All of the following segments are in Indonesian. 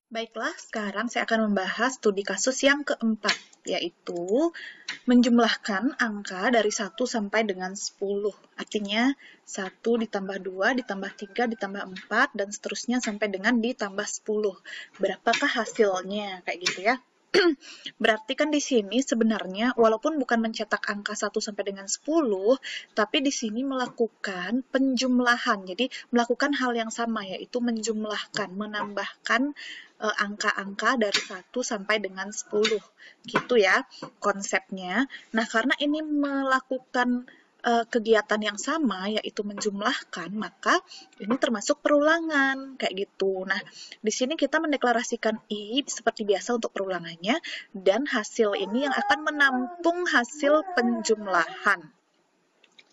Baiklah, sekarang saya akan membahas studi kasus yang keempat, yaitu menjumlahkan angka dari 1 sampai dengan 10. Artinya, 1 ditambah 2, ditambah 3, ditambah 4, dan seterusnya sampai dengan ditambah 10. Berapakah hasilnya? Kayak gitu ya. Berarti kan di sini sebenarnya walaupun bukan mencetak angka 1 sampai dengan 10, tapi di sini melakukan penjumlahan. Jadi melakukan hal yang sama yaitu menjumlahkan, menambahkan angka-angka dari 1 sampai dengan 10. Gitu ya konsepnya. Nah, karena ini melakukan kegiatan yang sama yaitu menjumlahkan, maka ini termasuk perulangan kayak gitu. Nah, di sini kita mendeklarasikan I seperti biasa untuk perulangannya dan hasil ini yang akan menampung hasil penjumlahan.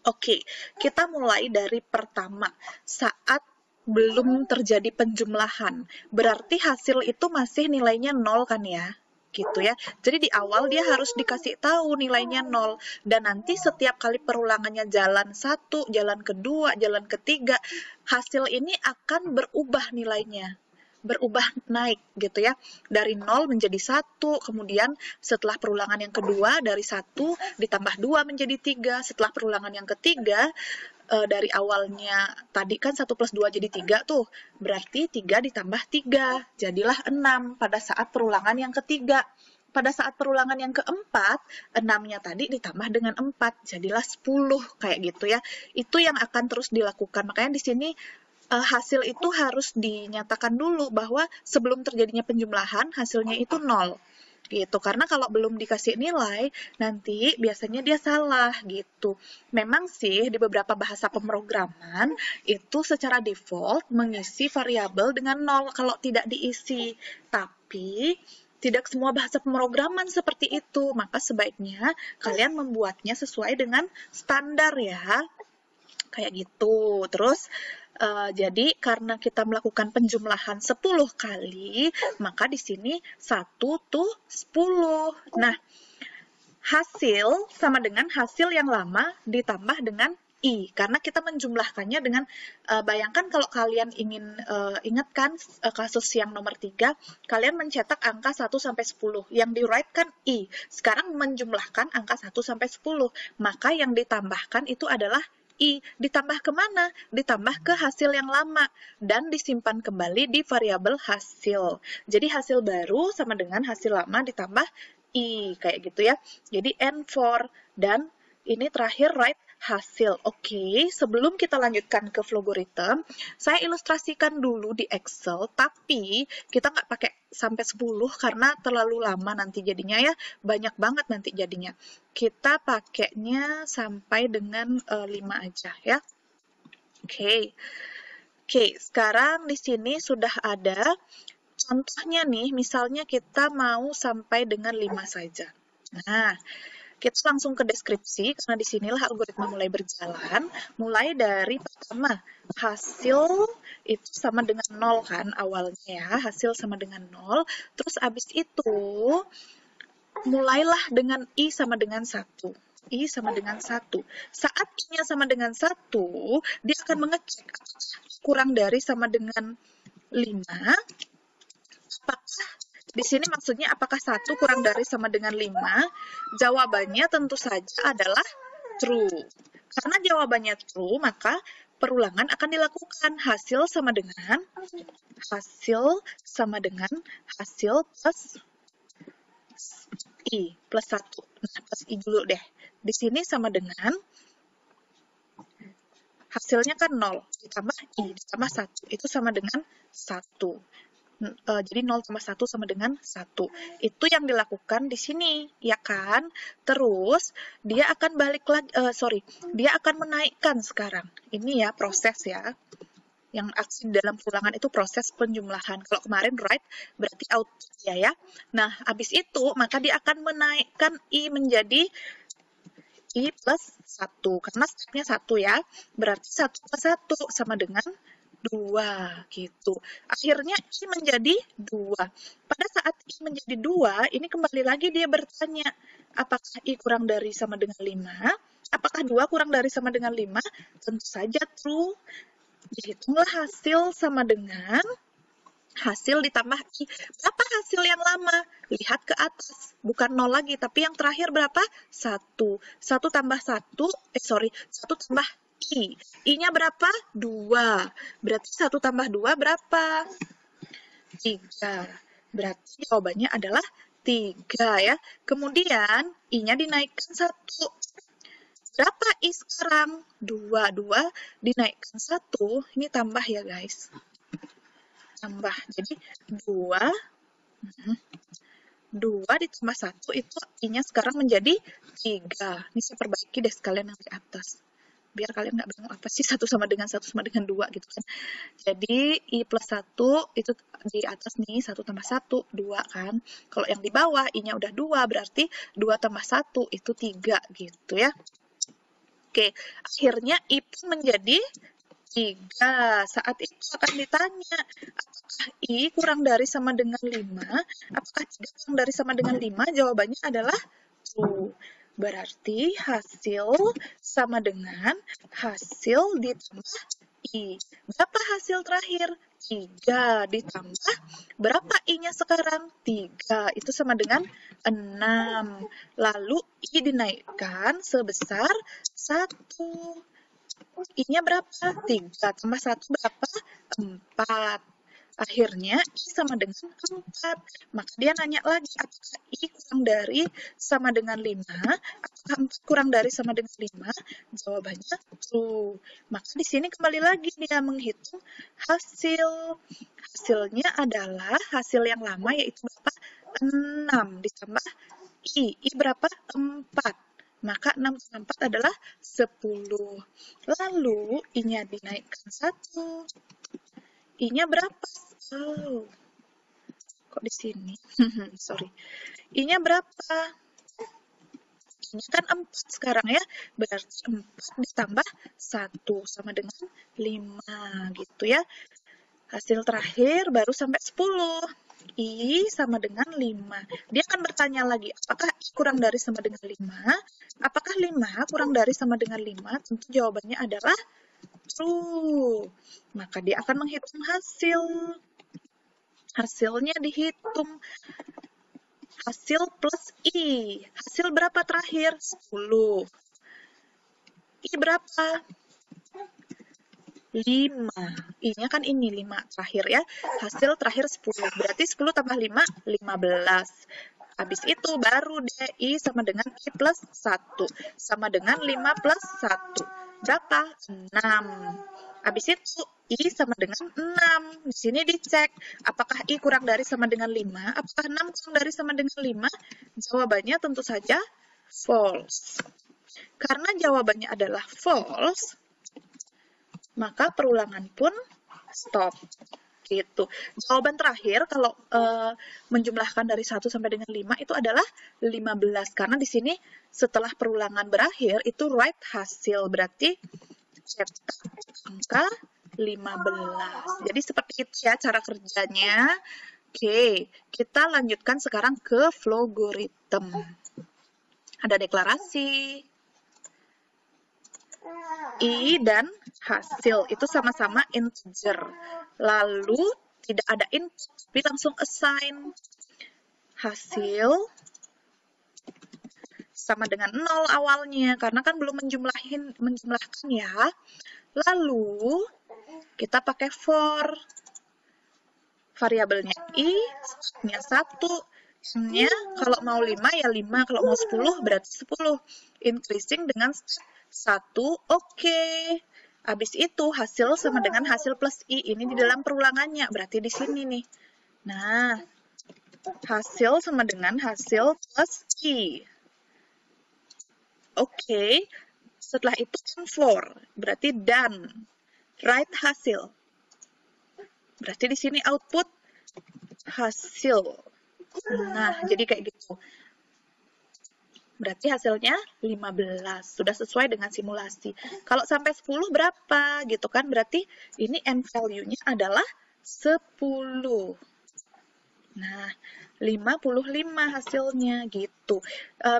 Oke, kita mulai dari pertama. Saat belum terjadi penjumlahan, berarti hasil itu masih nilainya 0 kan ya? Gitu ya. Jadi di awal dia harus dikasih tahu nilainya 0 dan nanti setiap kali perulangannya jalan 1, jalan kedua, jalan ketiga, hasil ini akan berubah nilainya. Berubah naik gitu ya. Dari 0 menjadi 1, kemudian setelah perulangan yang kedua dari 1 ditambah 2 menjadi 3, setelah perulangan yang ketiga dari awalnya tadi kan 1 plus 2 jadi 3 tuh, berarti 3 ditambah 3, jadilah 6 pada saat perulangan yang ketiga. Pada saat perulangan yang keempat, 6-nya tadi ditambah dengan 4, jadilah 10, kayak gitu ya. Itu yang akan terus dilakukan. Makanya di sini hasil itu harus dinyatakan dulu bahwa sebelum terjadinya penjumlahan, hasilnya itu 0. Gitu. Karena kalau belum dikasih nilai, nanti biasanya dia salah gitu. Memang sih di beberapa bahasa pemrograman itu secara default mengisi variabel dengan 0 kalau tidak diisi. Tapi tidak semua bahasa pemrograman seperti itu. Maka sebaiknya kalian membuatnya sesuai dengan standar ya. Kayak gitu. Terus jadi karena kita melakukan penjumlahan 10 kali, maka di sini 1 tuh 10. Nah, hasil sama dengan hasil yang lama ditambah dengan I, karena kita menjumlahkannya dengan, bayangkan kalau kalian ingin ingat kan kasus yang nomor 3, kalian mencetak angka 1 sampai 10, yang di write kan I, sekarang menjumlahkan angka 1 sampai 10, maka yang ditambahkan itu adalah I, ditambah kemana? Ditambah ke hasil yang lama, dan disimpan kembali di variabel hasil. Jadi hasil baru sama dengan hasil lama ditambah I, kayak gitu ya. Jadi N4, dan ini terakhir write hasil. Oke, sebelum kita lanjutkan ke Flowgorithm, saya ilustrasikan dulu di Excel, tapi kita nggak pakai sampai 10 karena terlalu lama nanti jadinya ya, banyak banget nanti jadinya. Kita pakainya sampai dengan 5 aja ya. Oke. Oke, sekarang di sini sudah ada contohnya nih, misalnya kita mau sampai dengan 5 saja. Nah, kita langsung ke deskripsi, karena disinilah algoritma mulai berjalan. Mulai dari pertama, hasil itu sama dengan 0 kan awalnya ya, hasil sama dengan 0. Terus abis itu, mulailah dengan I sama dengan 1. I sama dengan 1. Saat I-nya sama dengan 1, dia akan mengecek kurang dari sama dengan 5. Apakah di sini maksudnya apakah 1 kurang dari sama dengan 5? Jawabannya tentu saja adalah true. Karena jawabannya true, maka perulangan akan dilakukan. Hasil sama dengan hasil plus I plus 1. Nah, plus I dulu deh. Di sini sama dengan hasilnya kan 0 ditambah I ditambah 1. Itu sama dengan 1. Jadi 0,1 sama dengan 1. Itu yang dilakukan di sini, ya kan? Terus, dia akan balik lagi, dia akan menaikkan sekarang. Ini ya, proses ya. Yang aksi dalam perulangan itu proses penjumlahan. Kalau kemarin write, berarti output ya. Nah, habis itu, maka dia akan menaikkan I menjadi I plus 1. Karena stepnya 1 ya. Berarti 1 plus 1 sama dengan 2 gitu. Akhirnya I menjadi 2. Pada saat I menjadi 2, ini kembali lagi dia bertanya, apakah I kurang dari sama dengan 5? Apakah 2 kurang dari sama dengan 5? Tentu saja true. Dihitunglah hasil sama dengan Hasil ditambah I. Berapa hasil yang lama? Lihat ke atas. Bukan 0 lagi, tapi yang terakhir berapa? 1. 1 tambah 1, 1 tambah I. I-nya berapa? 2. Berarti 1 tambah 2 berapa? 3. Berarti jawabannya adalah 3 ya. Kemudian I-nya dinaikkan 1. Berapa I sekarang? 2. 2 dinaikkan 1. Ini tambah ya guys. Tambah. Jadi 2 ditambah 1 itu I-nya sekarang menjadi 3. Ini saya perbaiki deh sekalian yang di atas. Biar kalian nggak bingung apa sih 1 sama dengan 1 sama dengan 2 gitu kan. Jadi I plus 1 itu di atas nih 1 tambah 1, 2 kan. Kalau yang di bawah I-nya udah 2 berarti 2 tambah 1 itu 3 gitu ya. Oke, akhirnya I pun menjadi 3. Saat itu akan ditanya, apakah I kurang dari sama dengan 5? Apakah 3 kurang dari sama dengan 5? Jawabannya adalah true. Berarti hasil sama dengan hasil ditambah I. Berapa hasil terakhir? 3 ditambah berapa I-nya sekarang? 3. Itu sama dengan 6. Lalu I dinaikkan sebesar 1. I-nya berapa? 3 tambah 1 berapa? 4. Akhirnya I sama dengan 4. Maka dia nanya lagi, apakah I kurang dari sama dengan 5? Apakah 4 kurang dari sama dengan 5? Jawabannya true. Maka di sini kembali lagi dia menghitung hasil. Hasilnya adalah hasil yang lama yaitu berapa? 6 ditambah I. I berapa? 4. Maka 6 tambah 4 adalah 10. Lalu, I-nya dinaikkan 1. I-nya berapa? Oh, kok di sini? Sorry. I-nya berapa? I-nya kan 4 sekarang ya. Berarti 4 ditambah 1 sama dengan 5 gitu ya. Hasil terakhir baru sampai 10. I sama dengan 5. Dia akan bertanya lagi, apakah I kurang dari sama dengan 5? Apakah 5 kurang dari sama dengan 5? Tentu jawabannya adalah true. Maka dia akan menghitung hasil. Hasilnya dihitung. Hasil plus I. Hasil berapa terakhir? 10. I berapa? 5. I-nya kan ini 5 terakhir ya. Hasil terakhir 10. Berarti 10 tambah 5, 15. Habis itu baru I sama dengan I plus 1. Sama dengan 5 plus 1. Berapa? 6. Habis itu I sama dengan 6. Di sini dicek. Apakah I kurang dari sama dengan 5? Apakah 6 kurang dari sama dengan 5? Jawabannya tentu saja false. Karena jawabannya adalah false, maka perulangan pun stop. Gitu. Jawaban terakhir kalau menjumlahkan dari 1 sampai dengan 5 itu adalah 15. Karena di sini setelah perulangan berakhir itu write hasil. Berarti cetak angka 15. Jadi seperti itu ya cara kerjanya. Oke, kita lanjutkan sekarang ke logarithm. Ada deklarasi. I dan hasil itu sama-sama integer. Lalu tidak ada input, tapi langsung assign. Hasil sama dengan 0 awalnya, karena kan belum menjumlahkan ya. Lalu kita pakai for. Variabelnya I, startnya 1. N-nya kalau mau 5 ya 5, kalau mau 10 berarti 10. Increasing dengan 1, oke. Habis itu hasil sama dengan hasil plus I. Ini di dalam perulangannya, berarti di sini nih. Nah, hasil sama dengan hasil plus I. Oke, setelah itu N4, berarti done. Write hasil. Berarti di sini output hasil. Nah, jadi kayak gitu. Berarti hasilnya 15. Sudah sesuai dengan simulasi. Kalau sampai 10 berapa? Gitu kan. Berarti ini N value-nya adalah 10. Nah, 55 hasilnya gitu.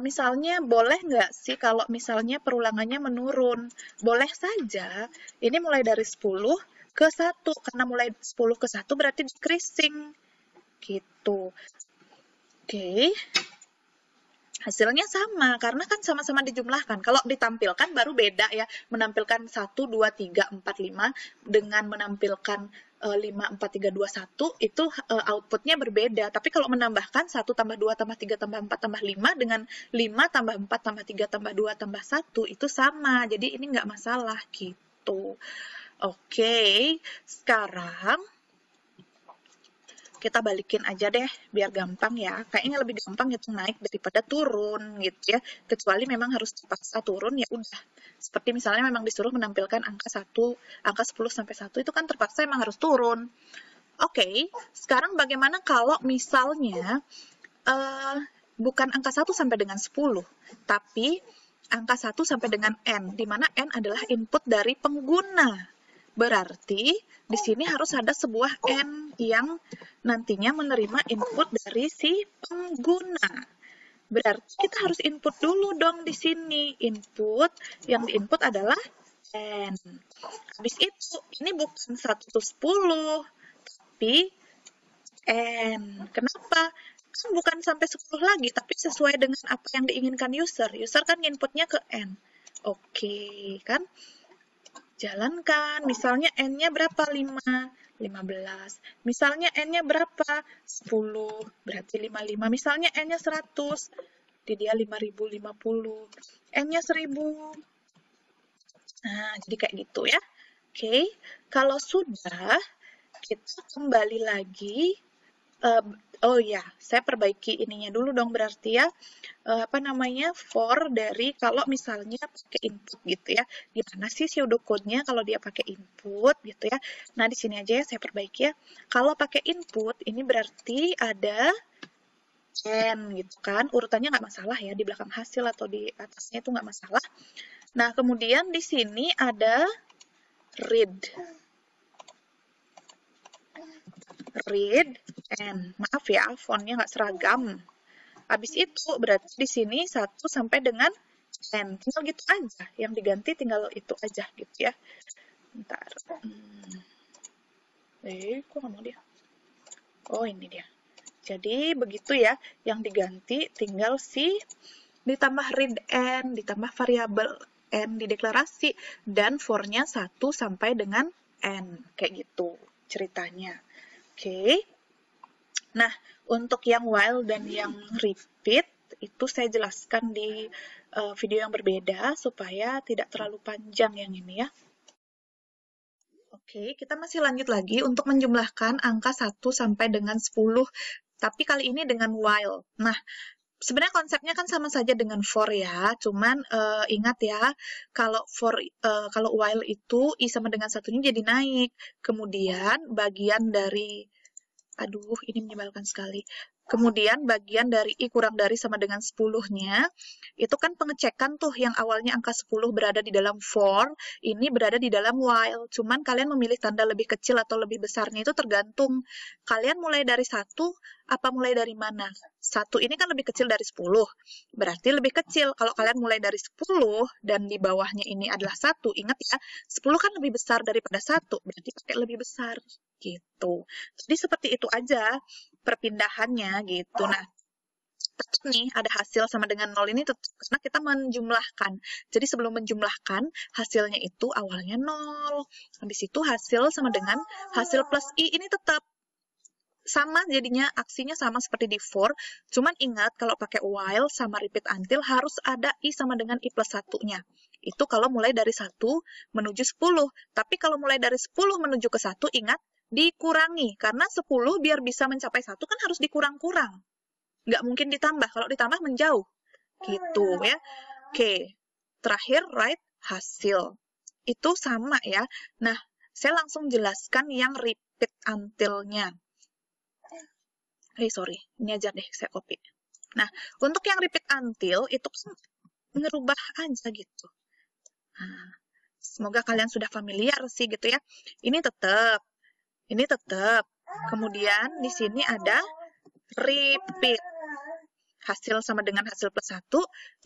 Misalnya boleh nggak sih kalau misalnya perulangannya menurun? Boleh saja. Ini mulai dari 10 ke 1. Karena mulai 10 ke 1 berarti decreasing. Gitu. Oke. Hasilnya sama, karena kan sama-sama dijumlahkan. Kalau ditampilkan baru beda ya, menampilkan 1, 2, 3, 4, 5, dengan menampilkan 5, 4, 3, 2, 1, itu outputnya berbeda. Tapi kalau menambahkan 1 tambah 2 tambah 3 tambah 4 tambah 5, dengan 5 tambah 4 tambah 3 tambah 2 tambah 1, itu sama. Jadi ini nggak masalah gitu. Oke, sekarang kita balikin aja deh biar gampang ya. Kayaknya lebih gampang itu naik daripada turun gitu ya. Kecuali memang harus terpaksa turun, ya udah. Seperti misalnya memang disuruh menampilkan angka 1, angka 10 sampai 1 itu kan terpaksa emang harus turun. Oke, sekarang bagaimana kalau misalnya bukan angka 1 sampai dengan 10, tapi angka 1 sampai dengan n, di mana n adalah input dari pengguna. Berarti di sini harus ada sebuah n yang nantinya menerima input dari si pengguna. Berarti kita harus input dulu dong di sini. Input yang diinput adalah n. Habis itu, ini bukan 1 to 10, tapi n. Kenapa? Kan bukan sampai 10 lagi, tapi sesuai dengan apa yang diinginkan user. User kan inputnya ke n. Oke, kan? Jalankan, misalnya n-nya berapa? 5, 15. Misalnya n-nya berapa? 10, berarti 55. Misalnya n-nya 100, di dia 5050. N-nya 1000. Nah, jadi kayak gitu ya. Oke, kalau sudah, kita kembali lagi. Oh ya, saya perbaiki ininya dulu dong berarti ya. For dari kalau misalnya pakai input gitu ya. Gimana sih pseudocode-nya kalau dia pakai input gitu ya. Nah, di sini aja ya saya perbaiki ya. Kalau pakai input, ini berarti ada n gitu kan. Urutannya nggak masalah ya, di belakang hasil atau di atasnya itu nggak masalah. Nah, kemudian di sini ada read. Read n. Maaf ya, fontnya nggak seragam. Habis itu berarti di sini 1 sampai dengan n. Tinggal gitu aja. Yang diganti tinggal itu aja gitu ya. Bentar. Kok nggak mau dia? Oh, ini dia. Jadi begitu ya. Yang diganti tinggal ditambah read n, ditambah variabel n di deklarasi, dan for-nya 1 sampai dengan n. Kayak gitu ceritanya. Oke. Nah, untuk yang while dan yang repeat, itu saya jelaskan di video yang berbeda, supaya tidak terlalu panjang yang ini ya. Oke, kita masih lanjut lagi untuk menjumlahkan angka 1 sampai dengan 10, tapi kali ini dengan while. Nah, sebenarnya konsepnya kan sama saja dengan for ya, cuman ingat ya, kalau while itu i sama dengan 1-nya jadi naik. Kemudian bagian dari ini menyebalkan sekali. Kemudian bagian dari i kurang dari sama dengan 10-nya, itu kan pengecekan tuh yang awalnya angka 10 berada di dalam for, ini berada di dalam while. Cuman kalian memilih tanda lebih kecil atau lebih besarnya itu tergantung. Kalian mulai dari 1, apa mulai dari mana? 1 ini kan lebih kecil dari 10, berarti lebih kecil. Kalau kalian mulai dari 10 dan di bawahnya ini adalah 1, ingat ya, 10 kan lebih besar daripada 1, berarti pakai lebih besar. Gitu. Jadi seperti itu aja perpindahannya gitu. Nah, tetap nih ada hasil sama dengan 0 ini tetap karena kita menjumlahkan. Jadi sebelum menjumlahkan, hasilnya itu awalnya 0. Habis itu hasil sama dengan hasil plus i ini tetap sama, jadinya aksinya sama seperti di for. Cuman ingat kalau pakai while sama repeat until harus ada i sama dengan i plus 1-nya. Itu kalau mulai dari 1 menuju 10. Tapi kalau mulai dari 10 menuju ke 1, ingat dikurangi, karena 10 biar bisa mencapai 1 kan harus dikurang-kurang. Nggak mungkin ditambah, kalau ditambah menjauh. Gitu ya. Oke, terakhir write hasil. Itu sama ya. Nah, saya langsung jelaskan yang repeat until-nya. Sorry, ini aja deh, saya copy. Nah, untuk yang repeat until, itu kan ngerubah aja gitu. Nah, semoga kalian sudah familiar sih gitu ya. Ini tetap. Kemudian di sini ada repeat. Hasil sama dengan hasil plus 1,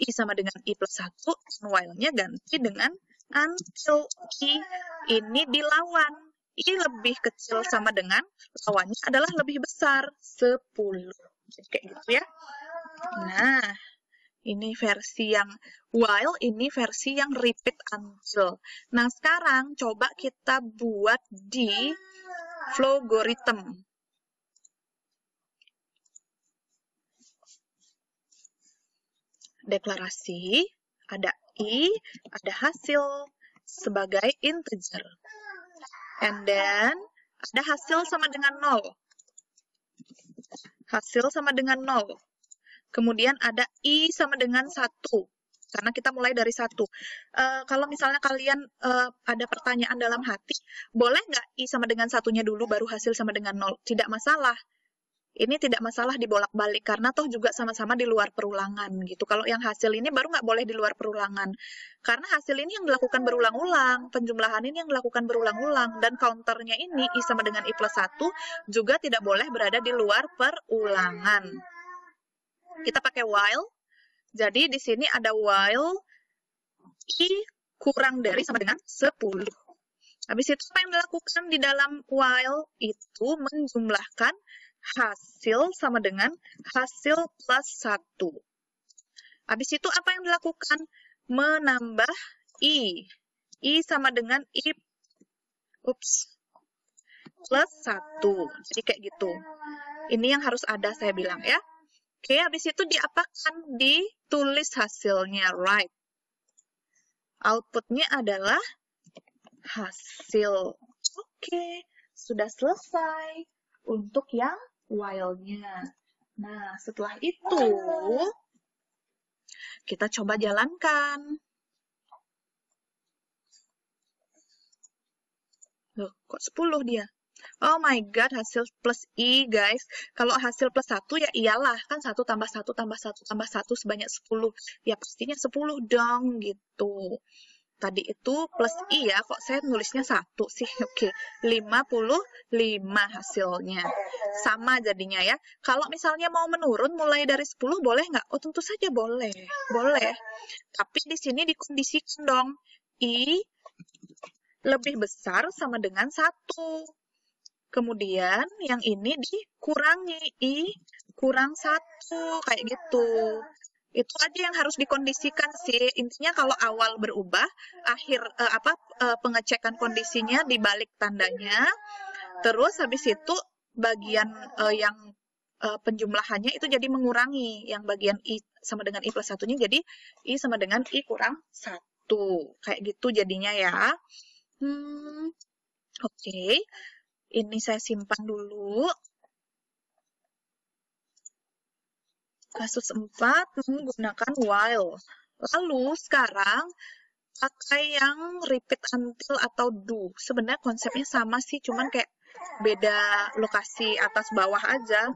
i sama dengan i plus 1, while-nya ganti dengan until i ini dilawan. I lebih kecil sama dengan lawannya adalah lebih besar, 10. Jadi kayak gitu ya. Nah, ini versi yang while, ini versi yang repeat until. Nah, sekarang coba kita buat di Flowgorithm. Deklarasi, ada I, ada hasil sebagai integer. And then, ada hasil sama dengan 0. Hasil sama dengan 0. Kemudian ada I sama dengan 1. Karena kita mulai dari 1. Kalau misalnya kalian ada pertanyaan dalam hati, boleh nggak I sama dengan 1-nya dulu, baru hasil sama dengan 0? Tidak masalah. Ini tidak masalah dibolak-balik, karena toh juga sama-sama di luar perulangan gitu. Kalau yang hasil ini baru nggak boleh di luar perulangan. Karena hasil ini yang dilakukan berulang-ulang, penjumlahan ini yang dilakukan berulang-ulang, dan counternya ini I sama dengan I plus 1 juga tidak boleh berada di luar perulangan. Kita pakai while. Jadi di sini ada while I kurang dari sama dengan 10. Habis itu apa yang dilakukan di dalam while itu menjumlahkan hasil sama dengan hasil plus 1. Habis itu apa yang dilakukan? Menambah I. I sama dengan I plus 1. Jadi kayak gitu. Ini yang harus ada saya bilang ya. Oke, habis itu diapakan? Ditulis hasilnya, right. Outputnya adalah hasil. Oke, sudah selesai untuk yang while-nya. Nah, setelah itu, kita coba jalankan. Loh, kok 10 dia? Oh my god, hasil plus I, guys. Kalau hasil plus 1 ya iyalah, kan 1 tambah 1 tambah 1 tambah 1 sebanyak 10. Ya pastinya 10 dong, gitu. Tadi itu plus I ya, kok saya nulisnya 1 sih? Oke, 55 hasilnya. Sama jadinya ya. Kalau misalnya mau menurun mulai dari 10, boleh nggak? Oh, tentu saja boleh. Boleh. Tapi di sini dikondisikan dong. I lebih besar sama dengan 1. Kemudian yang ini dikurangi. I kurang 1. Kayak gitu. Itu aja yang harus dikondisikan sih. Intinya kalau awal berubah, akhir pengecekan kondisinya dibalik tandanya. Terus habis itu bagian yang penjumlahannya itu jadi mengurangi. Yang bagian I sama dengan I plus 1-nya jadi I sama dengan I kurang 1. Kayak gitu jadinya ya. Oke. Ini saya simpan dulu. Kasus 4 menggunakan while. Lalu sekarang pakai yang repeat until atau do. Sebenarnya konsepnya sama sih, cuman kayak beda lokasi atas bawah aja.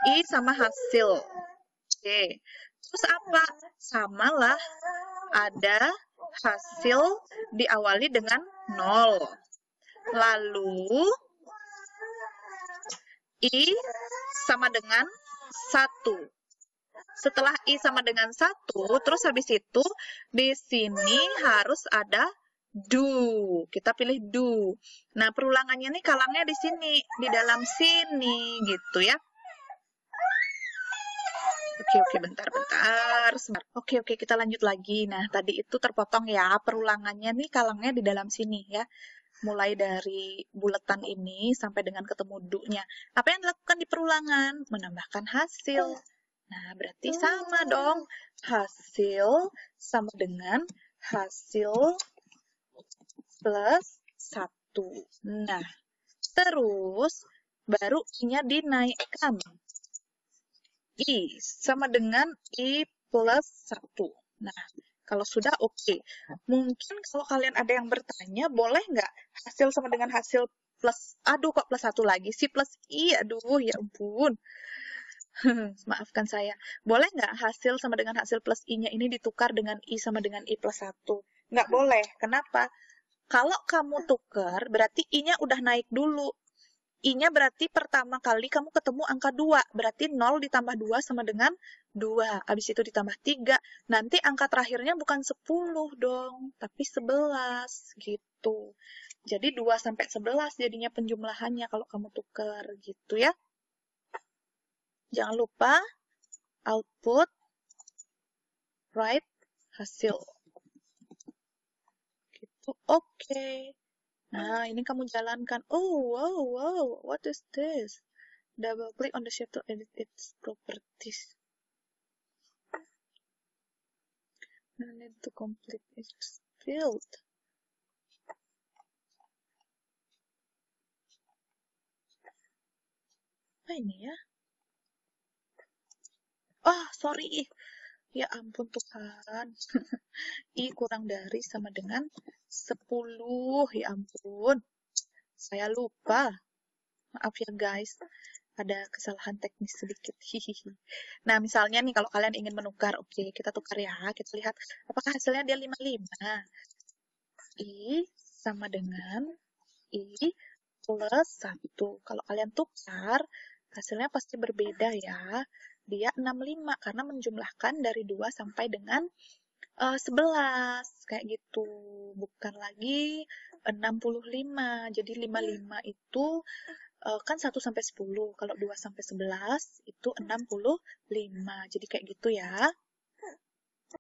I sama hasil. Oke. Terus apa? Samalah. Ada hasil diawali dengan 0. Lalu I sama dengan 1. Setelah I sama dengan 1, terus habis itu di sini harus ada do. Kita pilih do. Nah, perulangannya nih kalangnya di sini, di dalam sini gitu ya. Oke, bentar. Oke, kita lanjut lagi. Nah, tadi itu terpotong ya, perulangannya nih kalangnya di dalam sini ya. Mulai dari buletan ini sampai dengan ketemu do-nya. Apa yang dilakukan di perulangan? Menambahkan hasil. Nah, berarti sama dong. Hasil sama dengan hasil plus 1. Nah, terus baru I-nya dinaikkan. I sama dengan I plus 1. Nah, kalau sudah oke. Mungkin kalau kalian ada yang bertanya, boleh nggak hasil sama dengan hasil plus, aduh kok plus 1 lagi sih, plus I, aduh ya ampun. Maafkan saya. Boleh nggak hasil sama dengan hasil plus I-nya ini ditukar dengan I sama dengan I plus 1? Nggak boleh. Kenapa? Kalau kamu tukar, berarti I-nya udah naik dulu. I-nya berarti pertama kali kamu ketemu angka 2. Berarti 0 ditambah 2 sama dengan 2. Habis itu ditambah 3. Nanti angka terakhirnya bukan 10 dong, tapi 11 gitu. Jadi 2 sampai 11 jadinya penjumlahannya kalau kamu tukar gitu ya. Jangan lupa output, write, hasil. Gitu. Oke. Nah, ini kamu jalankan. Oh, wow, what is this? Double click on the shape to edit its properties. No need to complete its field. Apa ini ya? Oh, sorry. Ya ampun Tuhan. I kurang dari sama dengan 10. Ya ampun. Saya lupa. Maaf ya guys. Ada kesalahan teknis sedikit. Hihihi. Nah, misalnya nih kalau kalian ingin menukar, oke, kita tukar ya. Kita lihat apakah hasilnya dia 55. I sama dengan I plus 1. Kalau kalian tukar, hasilnya pasti berbeda ya. Dia 65 karena menjumlahkan dari 2 sampai dengan 11. Kayak gitu. Bukan lagi 65. Jadi 55 itu kan 1 sampai 10. Kalau 2 sampai 11 itu 65. Jadi kayak gitu ya.